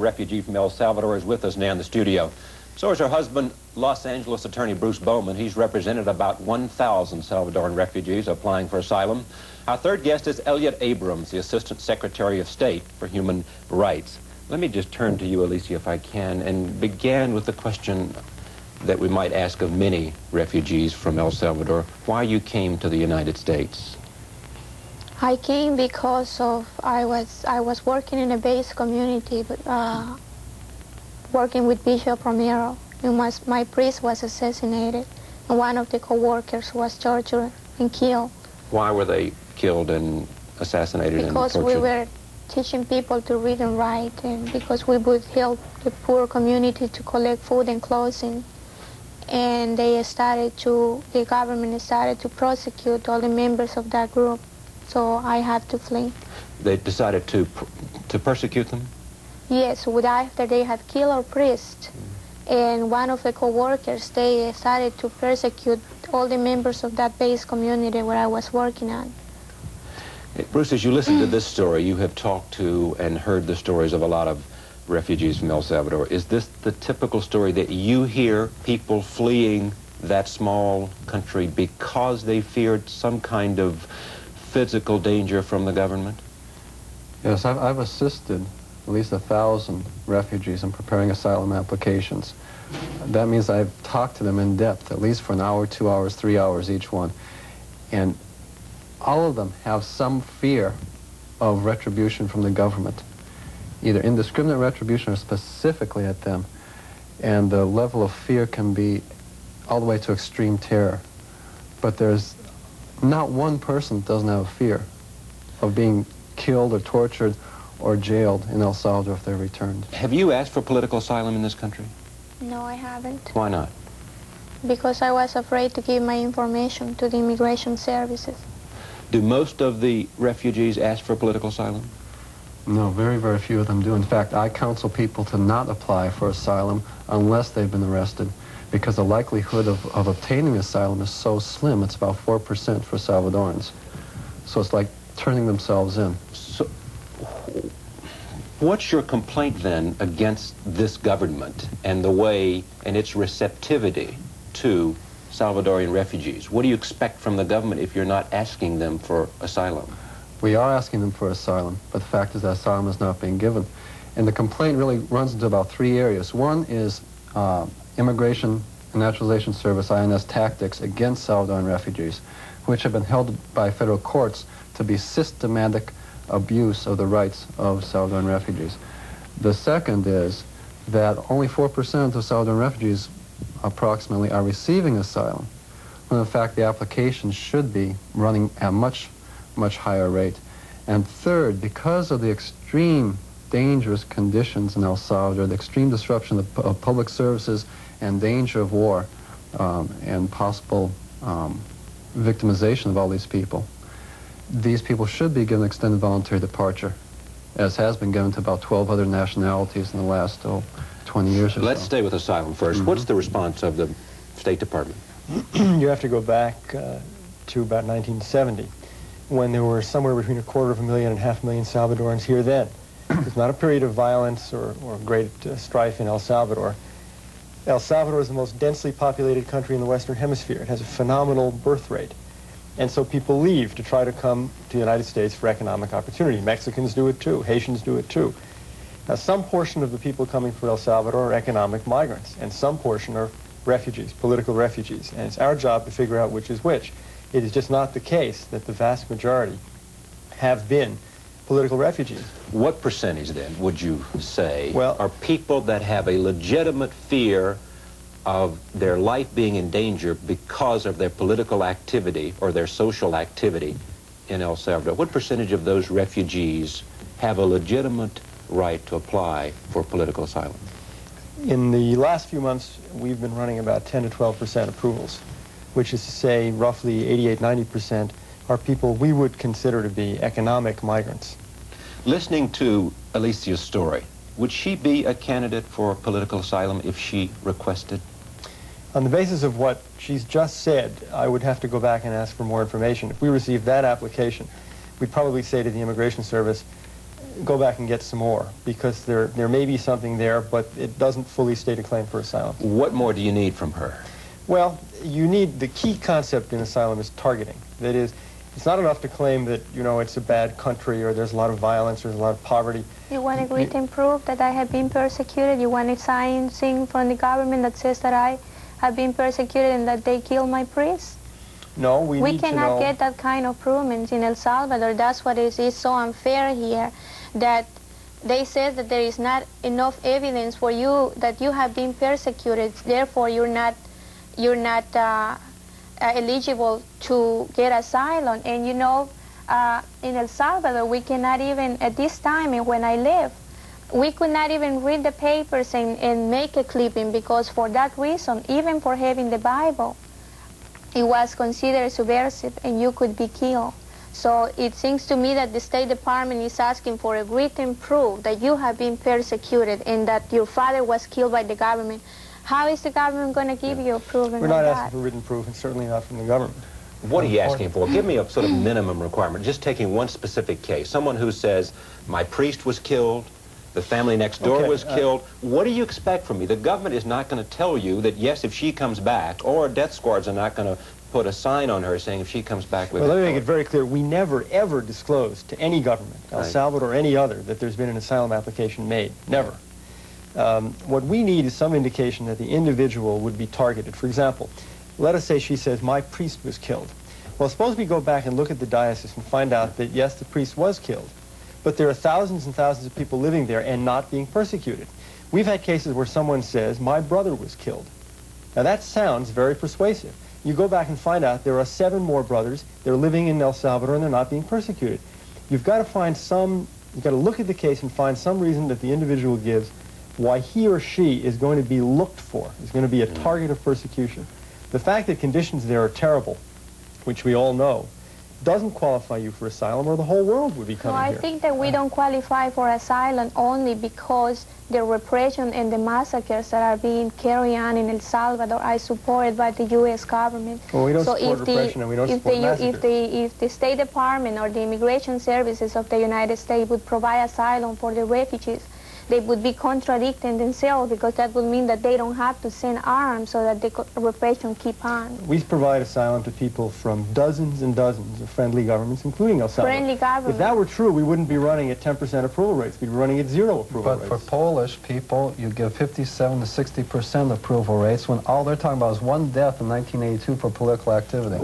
Refugee from El Salvador is with us now in the studio. So is her husband, Los Angeles attorney Bruce Bowman. He's represented about 1,000 Salvadoran refugees applying for asylum. Our third guest is Eliott Abrams, the Assistant Secretary of State for Human Rights. Let me just turn to you, Alicia, if I can, and begin with the question that we might ask of many refugees from El Salvador, why you came to the United States. I came because of I was working in a base community, working with Bishop Romero, and my priest was assassinated, and one of the co-workers was tortured and killed. Why were they killed and assassinated and tortured? Because we were teaching people to read and write, and because we would help the poor community to collect food and clothing. And the government started to prosecute all the members of that group. So I had to flee. They decided to persecute them? Yes, after they had killed our priest. And one of the co-workers, they started to persecute all the members of that base community where I was working at. Bruce, as you listen to this story, you have talked to and heard the stories of a lot of refugees from El Salvador. Is this the typical story that you hear, people fleeing that small country because they feared some kind of physical danger from the government? Yes, I've assisted at least 1,000 refugees in preparing asylum applications. That means I've talked to them in depth, at least for an hour, 2 hours, 3 hours each one. And all of them have some fear of retribution from the government, either indiscriminate retribution or specifically at them. And the level of fear can be all the way to extreme terror. But there's not one person that doesn't have a fear of being killed or tortured or jailed in El Salvador if they're returned. Have you asked for political asylum in this country? No, I haven't. Why not? Because I was afraid to give my information to the immigration services. Do most of the refugees ask for political asylum? No, very, very few of them do. In fact, I counsel people to not apply for asylum unless they've been arrested, because the likelihood of obtaining asylum is so slim. It's about 4% for Salvadorans. So it's like turning themselves in. So what's your complaint then against this government and the way and its receptivity to Salvadorian refugees? What do you expect from the government if you're not asking them for asylum? We are asking them for asylum, but the fact is that asylum is not being given. And the complaint really runs into about 3 areas. One is Immigration and Naturalization Service, INS, tactics against Salvadoran refugees, which have been held by federal courts to be systematic abuse of the rights of Salvadoran refugees. The second is that only 4% of Salvadoran refugees approximately are receiving asylum, when in fact the applications should be running at much higher rate. And third, because of the extreme dangerous conditions in El Salvador, the extreme disruption of public services and danger of war and possible victimization of all these people should be given extended voluntary departure, as has been given to about 12 other nationalities in the last 20 years or so. Let's stay with asylum first. What's the response of the State Department? You have to go back to about 1970, when there were somewhere between 250,000 and 500,000 Salvadorans here then. It's not a period of violence or great strife in El Salvador. El Salvador is the most densely populated country in the Western Hemisphere. It has a phenomenal birth rate. And so people leave to try to come to the United States for economic opportunity. Mexicans do it too. Haitians do it too. Now, some portion of the people coming from El Salvador are economic migrants, and some portion are refugees, political refugees. And it's our job to figure out which is which. It is just not the case that the vast majority have been political refugees. What percentage, then, would you say, well, are people that have a legitimate fear of their life being in danger because of their political activity or their social activity in El Salvador? What percentage of those refugees have a legitimate right to apply for political asylum? In the last few months, we've been running about 10 to 12% approvals, which is to say roughly 88–90% are people we would consider to be economic migrants. Listening to Alicia's story, would she be a candidate for political asylum if she requested? On the basis of what she's just said, I would have to go back and ask for more information. If we received that application, we'd probably say to the Immigration Service, go back and get some more, because there may be something there, but it doesn't fully state a claim for asylum. What more do you need from her? Well, you need, the key concept in asylum is targeting. That is, it's not enough to claim that, you know, it's a bad country or there's a lot of violence or there's a lot of poverty. You want a written proof that I have been persecuted? You want a sign from the government that says that I have been persecuted and that they killed my priest? No, we need to know. We cannot get that kind of proof in El Salvador. That's what is so unfair here, that they say that there is not enough evidence for you that you have been persecuted, therefore you're not eligible to get asylum. And you know, in El Salvador, we cannot even, at this time and when I live, we could not even read the papers and make a clipping, because for that reason, even for having the Bible, it was considered subversive and you could be killed. So it seems to me that the State Department is asking for a written proof that you have been persecuted and that your father was killed by the government. How is the government going to give you a proof? We're not asking for written proof, and certainly not from the government. What are you asking for? Give me a sort of minimum requirement, just taking one specific case. Someone who says, my priest was killed, the family next door was killed. What do you expect from me? The government is not going to tell you that, yes, if she comes back, or death squads are not going to put a sign on her saying if she comes back with... Well, let me make it very clear. We never, ever disclose to any government, El Salvador or any other, that there's been an asylum application made. Never. What we need is some indication that the individual would be targeted. For example, let us say she says, my priest was killed. Well, suppose we go back and look at the diocese and find out that, yes, the priest was killed, but there are thousands and thousands of people living there and not being persecuted. We've had cases where someone says, my brother was killed. Now, that sounds very persuasive. You go back and find out there are 7 more brothers, they're living in El Salvador and they're not being persecuted. You've got to find you've got to look at the case and find some reason that the individual gives why he or she is going to be looked for, is going to be a target of persecution. The fact that conditions there are terrible, which we all know, doesn't qualify you for asylum, or the whole world would be coming here. I think that we don't qualify for asylum only because the repression and the massacres that are being carried on in El Salvador are supported by the U.S. government. Well, we don't support repression and we don't support massacres. If the State Department or the Immigration Services of the United States would provide asylum for the refugees, they would be contradicting themselves, because that would mean that they don't have to send arms so that the repression keep on. We provide asylum to people from dozens and dozens of friendly governments, including El Salvador. Friendly governments. If that were true, we wouldn't be running at 10% approval rates. We'd be running at 0 approval rates. But for Polish people, you give 57 to 60% approval rates when all they're talking about is 1 death in 1982 for political activity.